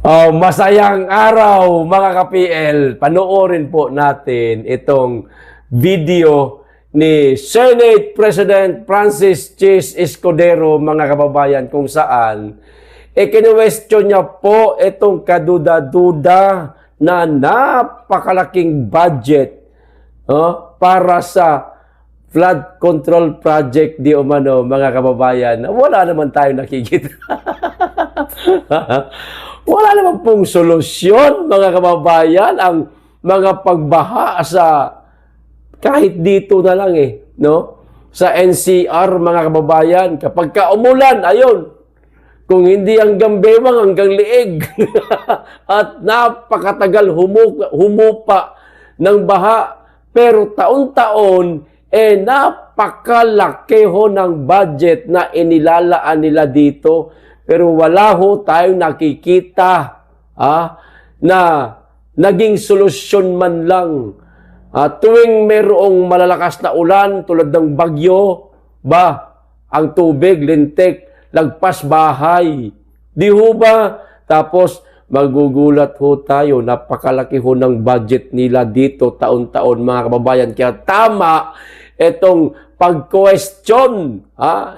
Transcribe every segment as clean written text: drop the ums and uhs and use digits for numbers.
Masayang araw mga ka-PL. Panoorin po natin itong video ni Senate President Francis Chis Escudero, mga kababayan, kung saan kinuwestiyon niya po itong kaduda-duda na napakalaking budget para sa flood control project di umano, mga kababayan. Wala naman tayo nakikita. Wala naman pong solusyon, mga kababayan, ang mga pagbaha sa kahit dito na lang no? Sa NCR, mga kababayan, kapag umulan, ayun, kung hindi hanggang bewang, hanggang liig. At napakatagal humupa ng baha. Pero taon-taon, napakalaki ho ng budget na inilalaan nila dito. Pero wala ho tayong nakikita na naging solusyon man lang. Tuwing mayroong malalakas na ulan tulad ng bagyo, ang tubig, lintik, lagpas bahay. Di ho ba? Tapos magugulat ho tayo, napakalaki ho ng budget nila dito taon-taon, mga kababayan. Kaya tama itong pag-question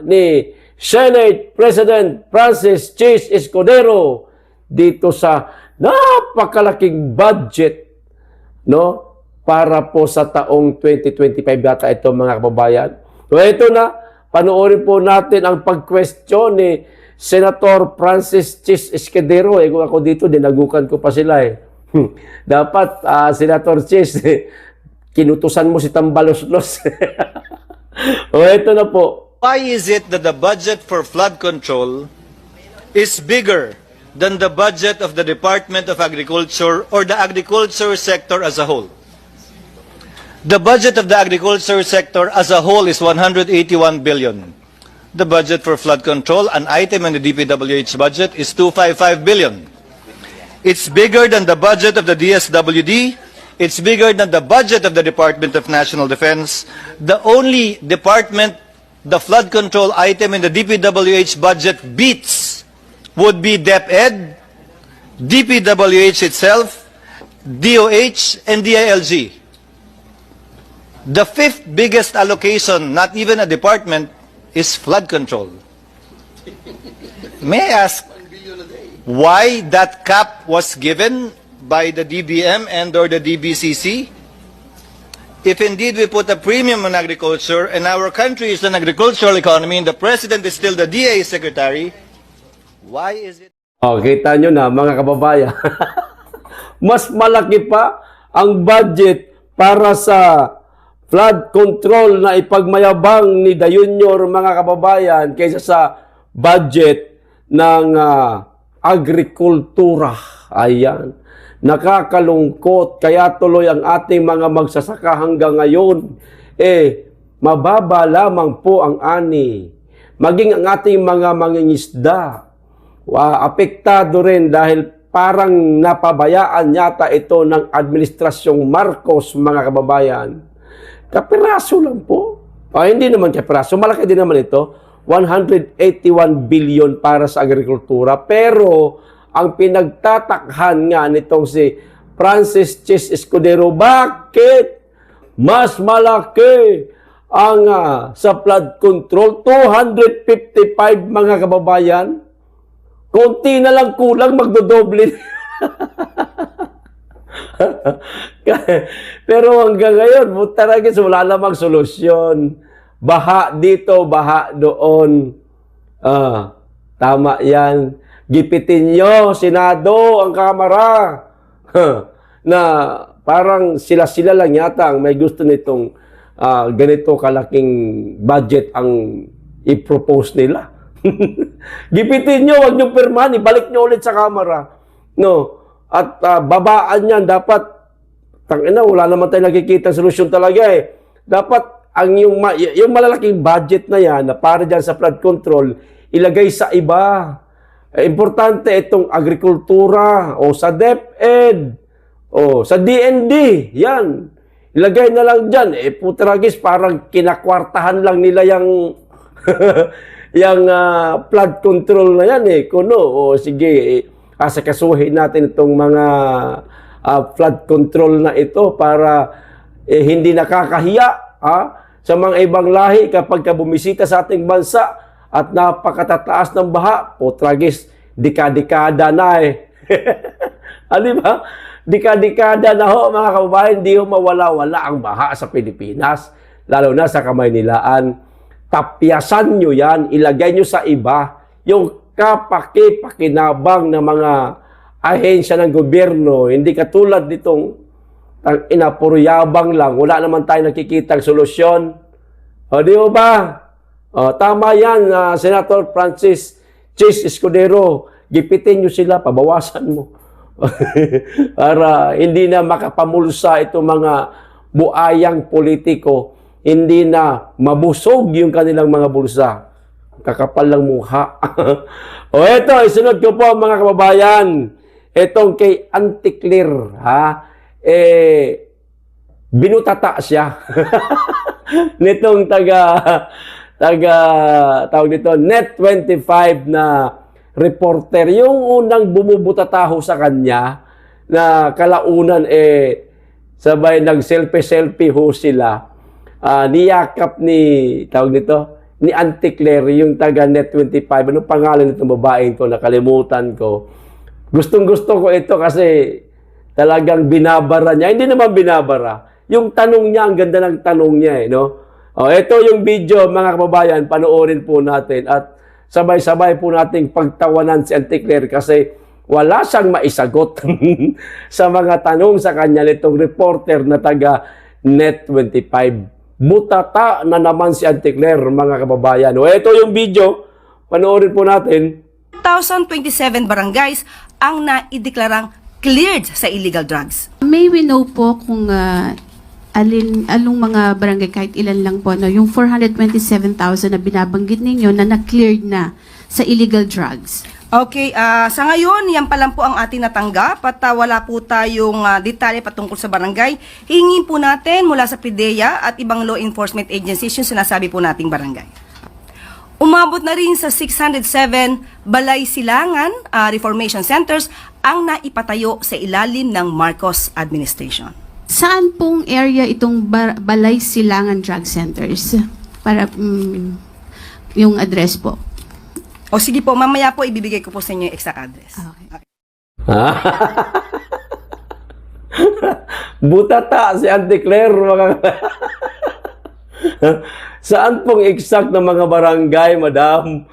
ni Senate President Francis Chis Escudero dito sa napakalaking budget, no, para po sa taong 2025 yata ito, mga kababayan. So ito na, panoorin po natin ang pag-question ni Senator Francis Chis Escudero. Kung ako dito, dinagukan ko pa sila Dapat, Senator Chis, kinutusan mo si Tambalos-los. O ito na po. Why is it that the budget for flood control is bigger than the budget of the Department of Agriculture or the agriculture sector as a whole? The budget of the agriculture sector as a whole is 181 billion. The budget for flood control, an item in the DPWH budget, is 255 billion. It's bigger than the budget of the DSWD. It's bigger than the budget of the Department of National Defense. The only department the flood control item in the DPWH budget beats would be DepEd, DPWH itself, DOH, and DILG. The fifth biggest allocation, not even a department, is flood control. May I ask why that cap was given by the DBM and or the DBCC? If indeed we put a premium on agriculture and our country is an agricultural economy and the President is still the DA Secretary, why is it? Kita nyo na, mga kababayan. Mas malaki pa ang budget para sa flood control na ipagmayabang ni Dayunyor, mga kababayan, kaysa sa budget ng agrikultura. Ayan. Nakakalungkot, kaya tuloy ang ating mga magsasaka hanggang ngayon, mababa lamang po ang ani. Maging ang ating mga mangingisda, apektado rin dahil parang napabayaan yata ito ng Administrasyong Marcos, mga kababayan. Kapiraso lang po. Hindi naman kapiraso, malaki din naman ito. 181 billion para sa agrikultura, pero ang pinagtatakhan nga nitong si Francis Chis Escudero, bakit mas malaki ang sa flood control? 255, mga kababayan. Kunti na lang kulang, magdodoble. Pero hanggang ngayon, talaga wala namang solusyon. Baha dito, baha doon. Tama yan. Gipitin nyo, Senado, ang Kamara, na parang sila-sila lang yata ang may gusto nitong ganito kalaking budget ang i-propose nila. Gipitin nyo, wag nyo pirmahan, ibalik nyo ulit sa Kamara. No? At babaan yan, dapat, wala naman tayo nakikita solusyon talaga Dapat, yung malalaking budget na yan, na para dyan sa flood control, ilagay sa iba. Importante itong agrikultura o sa DepEd o sa DND. Yan. Ilagay na lang dyan. Putragis, parang kinakwartahan lang nila yung yung flood control na yan Kuno, o sige, asikasuhin natin itong mga flood control na ito para hindi nakakahiya sa mga ibang lahi kapag bumisita sa ating bansa at napakatataas ng baha. O tragis, dekada na di ba? Dekada na ho, mga kababayan, hindi ho mawala-wala ang baha sa Pilipinas, lalo na sa Kamaynilaan. Tapyasan nyo yan, ilagay nyo sa iba, yung kapaki-pakinabang ng mga ahensya ng gobyerno, hindi katulad nitong inapuruyabang lang, wala naman tayo nakikitang solusyon. O di ba? O, tama yan, Senator Francis Chis Escudero, gipitin nyo sila, pabawasan mo. Para hindi na makapamulsa itong mga buayang politiko, hindi na mabusog yung kanilang mga bulsa. Kakapal lang mukha. O eto, isunod ko po mga kababayan, etong kay Auntie Claire, binutata siya. Nitong tawag dito, Net25 na reporter, yung unang bumubutataho sa kanya, na kalaunan sabay nag-selfie ho sila. Niyakap ni, tawag nito, ni Auntie Claire, yung taga Net25. Ano pangalan nitong babaeng ko? Nakalimutan ko. Gustong-gusto ko ito kasi talagang binabara niya. Hindi naman binabara. Yung tanong niya, ang ganda ng tanong niya, no? Ito yung video, mga kababayan, panoorin po natin at sabay-sabay po nating pagtawanan si Auntie Claire kasi wala siyang maisagot sa mga tanong sa kanya nitong reporter na taga Net25. Butata na naman si Auntie Claire, mga kababayan. Ito yung video, panoorin po natin. 1,027 barangays ang naideklarang cleared sa illegal drugs. May we know po kung along mga barangay, kahit ilan lang po, no, yung 427,000 na binabanggit ninyo na na-cleared na sa illegal drugs? Okay, sa ngayon, yan pa lang po ang ating natanggap at wala po tayong detalye patungkol sa barangay. Hingin po natin mula sa PIDEA at ibang law enforcement agencies yung sinasabi po nating barangay. Umabot na rin sa 607 balay silangan, reformation centers ang naipatayo sa ilalim ng Marcos administration. Saan pong area itong balay silangan drug centers? Para yung address po. O sige po, mamaya po ibibigay ko po sa inyo yung exact address. Okay. Butata si Auntie Claire, mga saan pong exact na mga barangay, madam?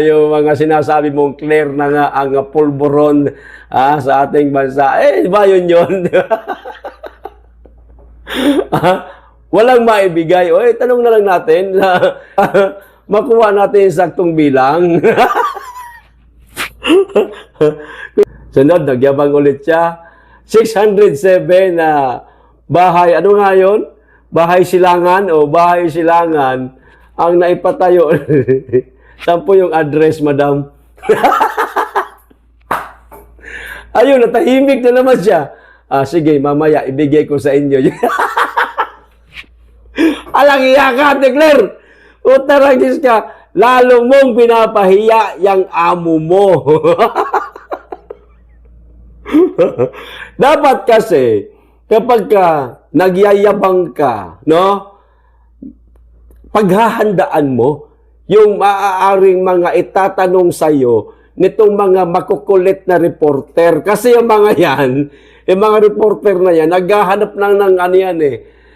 Yung mga sinasabi mong Claire na nga ang pulburon sa ating bansa. Ba yun? Walang maibigay. Tanong na lang natin na makuha natin yung saktong bilang. Sunod, nagyabang ulit siya. 607 na bahay. Ano nga yun? Bahay silangan o bahay silangan ang naipatayo. Saan po yung address, madam? Ayun, natahimik na naman siya. Sige, mamaya, ibigay ko sa inyo. Alang iya ka, Auntie Claire! Utaragis ka, lalo mong pinapahiya yung amo mo. Dapat kasi, kapag nagyayabang ka, no? Paghahandaan mo, yung maaaring mga itatanong sa'yo nitong mga makukulit na reporter. Kasi yung mga yan, yung mga reporter na yan, naghahanap lang ng ano yan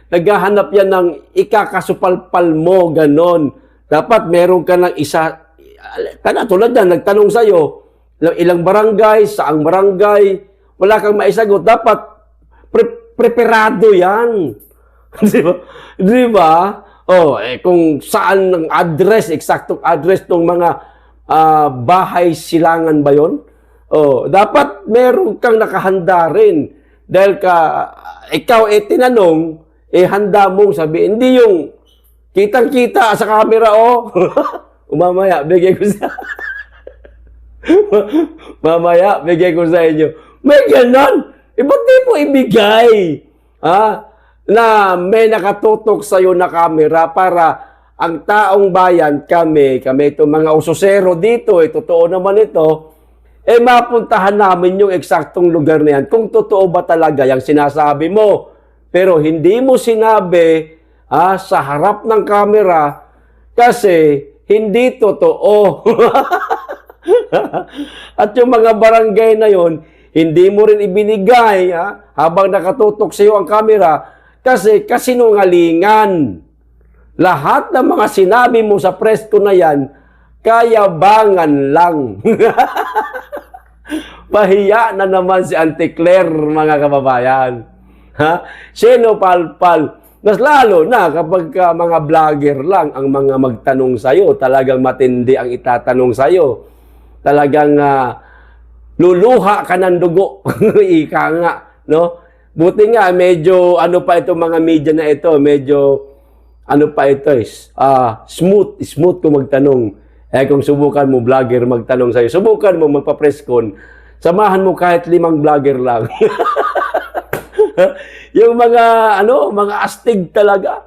naghahanap yan ng ikakasupalpal mo, ganon. Dapat meron ka ng isa, tulad na, nagtanong sa'yo, ilang barangay, saang barangay, wala kang maisagot. Dapat, preparado yan. Di ba? Kung saan ang address, eksaktong address ng mga bahay silangan ba yun? Dapat meron kang nakahanda rin. Dahil ikaw tinanong, handa mong sabihin. Hindi yung kitang-kita sa camera, mamaya, bigay ko sa mamaya, bigay ko sa inyo. May ganon. Ba't di mo ibigay? Na may nakatutok sa'yo na camera para ang taong bayan, kami itong mga usosero dito, totoo naman ito, mapuntahan namin yung eksaktong lugar na yan kung totoo ba talaga yung sinasabi mo. Pero hindi mo sinabi sa harap ng camera kasi hindi totoo. At yung mga barangay na yon, hindi mo rin ibinigay habang nakatutok sa iyo ang camera kasi kasinungalingan. Lahat ng mga sinabi mo sa press ko na yan, kayabangan lang. Pahiya na naman si Auntie Claire, mga kababayan. Sino palpal? Mas lalo na kapag mga vlogger lang ang mga magtanong sa'yo, talagang matindi ang itatanong sa'yo. Talagang luluha ka ng dugo. Ika nga, no? Buti nga, medyo, ano pa itong mga media na ito, medyo, ano pa ito, smooth kung magtanong. Kung subukan mo, vlogger magtanong sa'yo, subukan mo magpa-press con, samahan mo kahit 5 vlogger lang. Yung mga, mga astig talaga.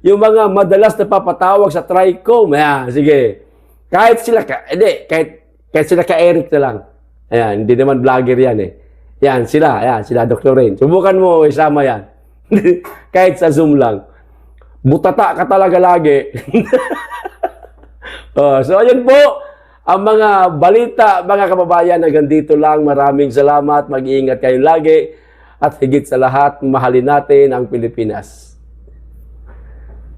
Yung mga madalas na papatawag sa TRICOM. Sige. Kahit sila ka-Eric na lang. Ayan, hindi naman vlogger yan Yan, sila Dr. Rain. Subukan mo, isama yan. Kahit sa Zoom lang. Butata ka talaga lagi. So, ayun po, ang mga balita, mga kababayan, hanggang dito lang. Maraming salamat. Mag-iingat kayo lagi. At higit sa lahat, mahalin natin ang Pilipinas.